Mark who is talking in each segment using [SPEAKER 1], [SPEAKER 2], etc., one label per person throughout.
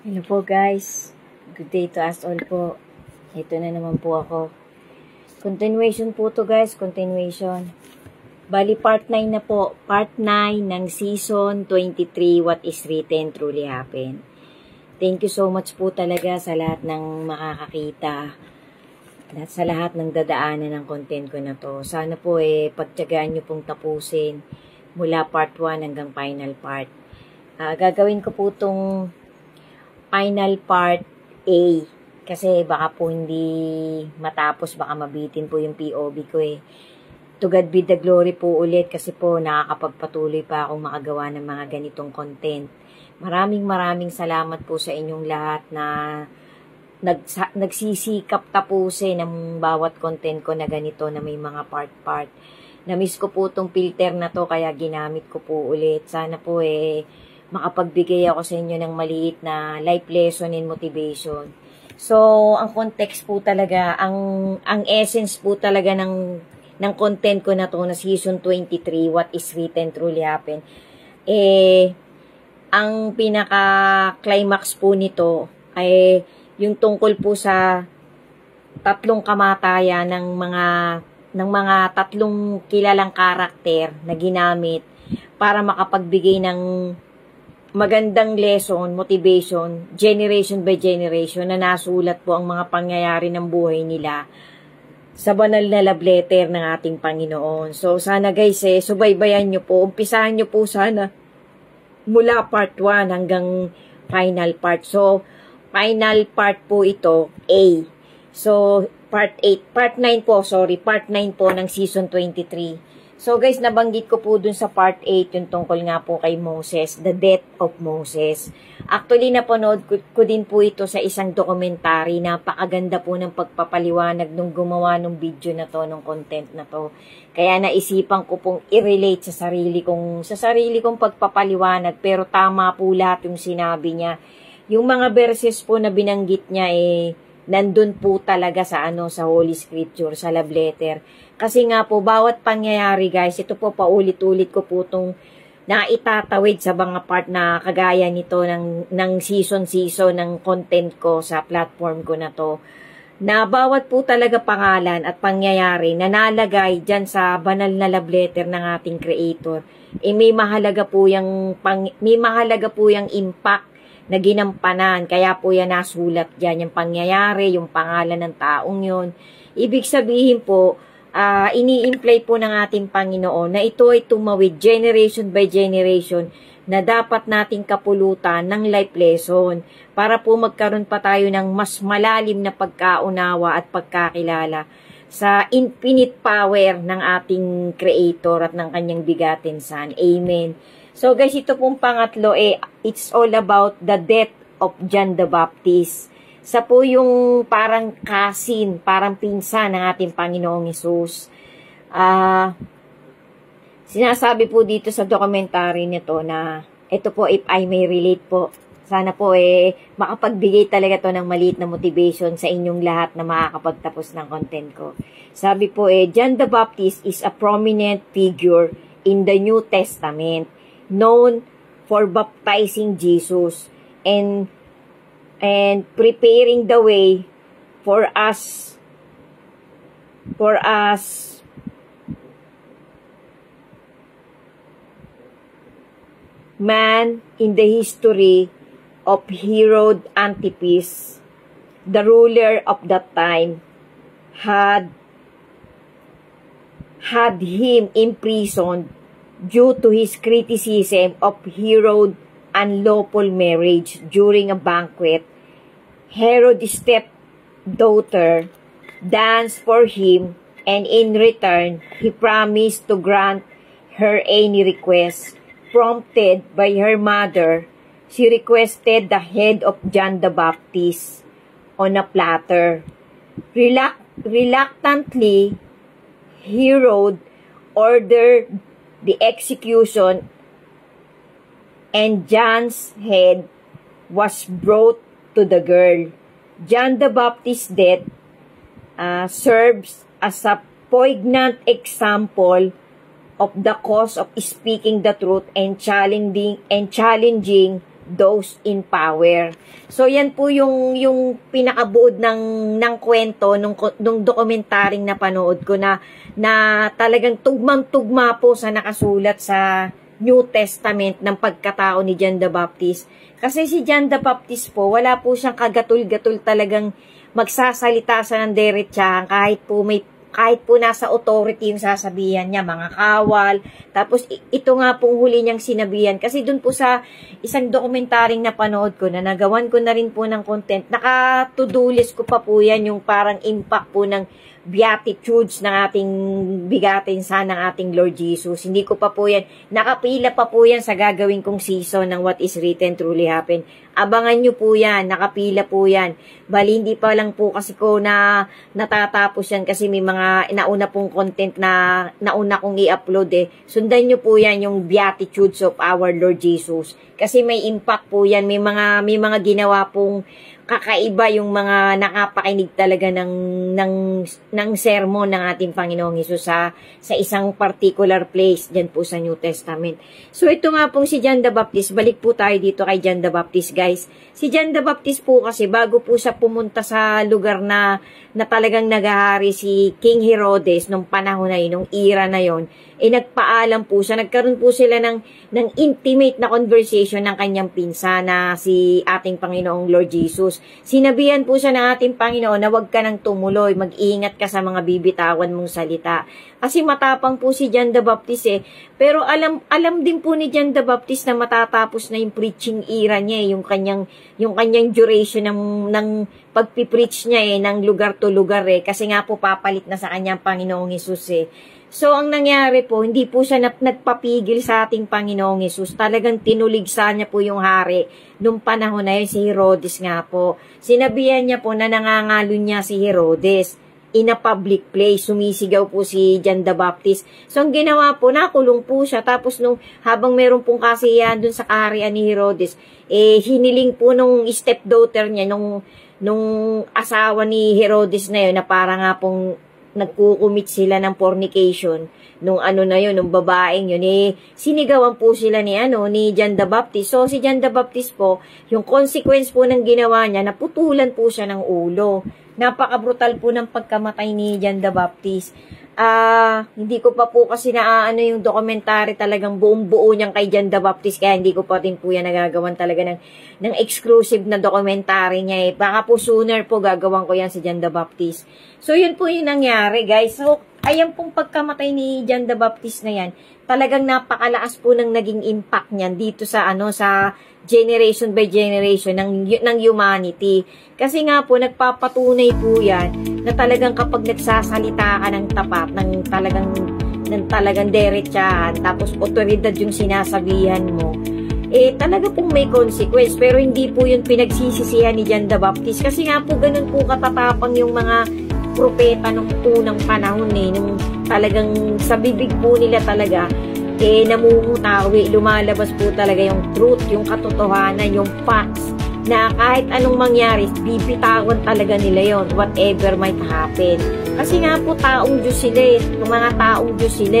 [SPEAKER 1] Hello po guys. Good day to us all po. Ito na naman po ako. Continuation po to guys. Continuation. Bali part 9 na po. Part 9 ng season 23 What is Written Truly Happened. Thank you so much po talaga sa lahat ng makakakita. At sa lahat ng dadaanan ng content ko na to. Sana po pagtiyagaan nyo pong tapusin mula part 1 hanggang final part. Gagawin ko po tong final part A. Kasi baka po hindi matapos, baka mabitin po yung POV ko To God be the glory po ulit kasi po nakakapagpatuloy pa akong makagawa ng mga ganitong content. Maraming salamat po sa inyong lahat na nagsisikap tapusin ang bawat content ko na ganito na may mga part-part. Namiss ko po tong filter na to kaya ginamit ko po ulit. Sana po makapagbigay ako sa inyo ng maliit na life lesson and motivation. So, ang context po talaga, ang essence po talaga ng content ko na to na season 23, What is Written Truly Happened, ang pinaka-climax po nito ay yung tungkol po sa tatlong kamatayan ng mga tatlong kilalang karakter na ginamit para makapagbigay ng magandang lesson, motivation, generation by generation na nasulat po ang mga pangyayari ng buhay nila sa banal na love letter ng ating Panginoon. So, sana guys, subaybayan nyo po. Umpisahan nyo po sana mula part 1 hanggang final part. So, final part po ito, A. So, part 9 po ng season 23. So guys, nabanggit ko po dun sa part 8 yung tungkol nga po kay Moses, the death of Moses. Actually, napanood ko din po ito sa isang documentary. Napakaganda po ng pagpapaliwanag nung gumawa ng video na to, ng content na to. Kaya naisipan ko pong i-relate sa sarili kong pagpapaliwanag. Pero tama po lahat yung sinabi niya. Yung mga verses po na binanggit niya nandun po talaga sa Holy Scripture, sa love letter. Kasi nga po, bawat pangyayari guys, ito po paulit-ulit ko po itong naitatawid sa mga part na kagaya nito ng season ng content ko sa platform ko na to. Na bawat po talaga pangalan at pangyayari na nalagay dyan sa banal na love letter ng ating Creator, may mahalaga po yung impact na ginampanan. Kaya po yan nasulat dyan, yung pangyayari, yung pangalan ng taong yun. Ibig sabihin po, ini-imply po ng ating Panginoon na ito ay tumawid generation by generation na dapat nating kapulutan ng life lesson para po magkaroon pa tayo ng mas malalim na pagkaunawa at pagkakilala sa infinite power ng ating Creator at ng kanyang bigatin Son. Amen. So guys, ito pong pangatlo it's all about the death of John the Baptist. Sa po yung parang cousin, parang pinsan ng ating Panginoong Hesus. Sinasabi po dito sa documentary nito na ito po, if I may relate po, sana po makapagbigay talaga to ng maliit na motivation sa inyong lahat na makakapagtapos ng content ko. Sabi po John the Baptist is a prominent figure in the New Testament, known for baptizing Jesus and preparing the way for us man in the history of Herod Antipas, the ruler of that time, had him imprisoned due to his criticism of Herod's unlawful marriage during a banquet. Herod's stepdaughter danced for him, and in return, he promised to grant her any request. Prompted by her mother, she requested the head of John the Baptist on a platter. Reluctantly, Herod ordered the execution, and John's head was brought to the girl. John the Baptist's death serves as a poignant example of the cost of speaking the truth and challenging those in power. So yan po yung pinakabuod ng kwento nung dokumentaryong napanood ko na talagang tugmang-tugma po sa nakasulat sa New Testament ng pagkatao ni John the Baptist. Kasi si John the Baptist po, wala po siyang kagatul-gatul talagang magsasalita sa ng diretsahan kahit po nasa authority yung sasabihan niya, mga kawal. Tapos ito nga pong huli niyang sinabihan. Kasi dun po sa isang dokumentaryong napanood ko na nagawan ko na rin po ng content, naka-to-do list ko pa po yan yung parang impact po ng beatitudes ng ating bigatin sa ng ating Lord Jesus. Hindi ko pa po yan, nakapila pa po yan sa gagawin kong season ng What is Written Truly Happen. Abangan nyo po yan, nakapila po yan. Bali, hindi pa lang po kasi ko na natatapos yan kasi may mga nauna pong content na nauna kong i-upload eh. Sundan nyo po yan yung beatitudes of our Lord Jesus. Kasi may impact po yan, may mga ginawa pong kakaiba yung mga nakapakinig talaga ng sermon ng ating Panginoong Hesus sa isang particular place dyan po sa New Testament. So ito nga pong si John the Baptist, balik po tayo dito kay John the Baptist guys. Si John the Baptist po kasi bago po siya pumunta sa lugar na talagang naghahari si King Herodes nung panahon na yun, nung era na yun, nagpaalam po siya, nagkaroon po sila ng intimate na conversation ng kanyang pinsa na si ating Panginoong Lord Jesus. Sinabihan po siya ng ating Panginoon na huwag ka nang tumuloy, mag-iingat ka sa mga bibitawan mong salita. Kasi matapang po si John the Baptist eh. Pero alam din po ni John the Baptist na matatapos na yung preaching era niya eh, yung kanyang duration ng pagpipreach niya eh, ng lugar to lugar eh. Kasi nga po papalit na sa kanyang Panginoong Hesus eh. So, ang nangyari po, hindi po siya nagpapigil sa ating Panginoong Hesus. Talagang tinuligsa niya po yung hari nung panahon na yun, si Herodes nga po. Sinabihan niya po na nangangalo niya si Herodes in a public place. Sumisigaw po si John the Baptist. So, ang ginawa po, nakulong po siya. Tapos, habang meron pong kasiyahan dun sa kaharian ni Herodes, hiniling po nung stepdaughter niya, nung asawa ni Herodes na yun, na para nga pong nagkukumit sila ng fornication nung nung babaeng yun sinigawan po sila ni John the Baptist. So si John the Baptist po, yung consequence po ng ginawa niya, naputulan po siya ng ulo. Napaka-brutal po ng pagkamatay ni John the Baptist. Hindi ko pa po kasi yung documentary talagang buong-buo niyang kay John the Baptist, kaya hindi ko pa din po yan nagagawan talaga ng exclusive na documentary niya Baka po sooner po gagawan ko yan si John the Baptist. So yun po yung nangyari guys. So ayan pong pagkamatay ni John the Baptist na yan, talagang napakalakas po ng naging impact niyan dito sa sa generation by generation ng humanity. Kasi nga po, nagpapatunay po yan na talagang kapag nagsasalita ka ng tapat, ng talagang derechahan, tapos otoridad yung sinasabihan mo, talaga pong may consequence. Pero hindi po yun pinagsisisihan ni John the Baptist. Kasi nga po, ganun po katatapang yung mga propeta nung unang panahon nung talagang sa bibig po nila talaga, namumutawi, lumalabas po talaga yung truth, yung katotohanan, yung facts, na kahit anong mangyari, bibitawan talaga nila yon, whatever might happen. Kasi nga po, taong Diyos sila yung mga taong Diyos sila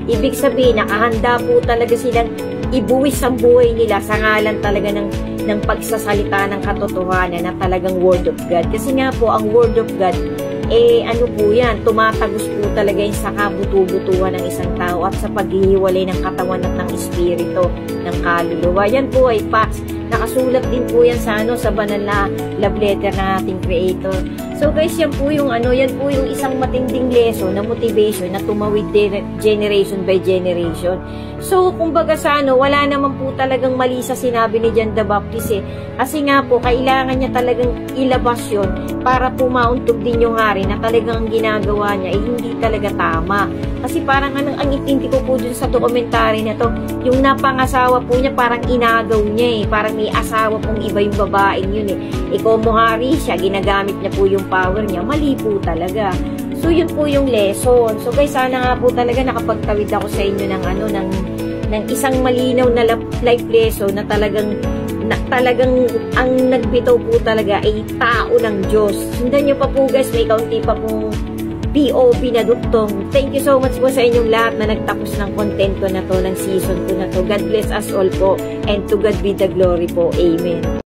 [SPEAKER 1] Ibig sabihin, nakahanda po talaga silang ibuwis ang buhay nila sa ngalan talaga ng pagsasalita ng katotohanan na talagang Word of God. Kasi nga po, ang Word of God, po yan, tumatagos po talaga yung sa kabutu-butuhan ng isang tao at sa paghihiwalay ng katawan at ng espiritu, ng kaluluwa. Yan po ay facts. Nakasulat din po yan sa sa banal na love letter ng ating Creator. So guys, yan po yung isang matinding lesson na motivation na tumawid generation by generation. So kumbaga sa wala naman po talagang mali sa sinabi ni John the Baptist Kasi nga po, kailangan niya talagang ilabas yun para pumauntog din yung hari na talagang ginagawa niya hindi talaga tama. Kasi parang ang intindi ko po dun sa dokumentary na to, yung napangasawa po niya parang inagaw niya parang may asawa pong iba yung babaeng yun Ikaw mo hari siya, ginagamit niya po yung power niya, mali po talaga. So yun po yung lesson. So guys, sana nga po talaga nakapagtawid ako sa inyo ng isang malinaw na life lesson na talagang ang nagbitaw po talaga ay tao ng Diyos. Sundan nyo pa po guys, may kaunti pa pong POV na duktong. Thank you so much po sa inyong lahat na nagtapos ng kontento na to, ng season 2 na to. God bless us all po, and to God be the glory po. Amen.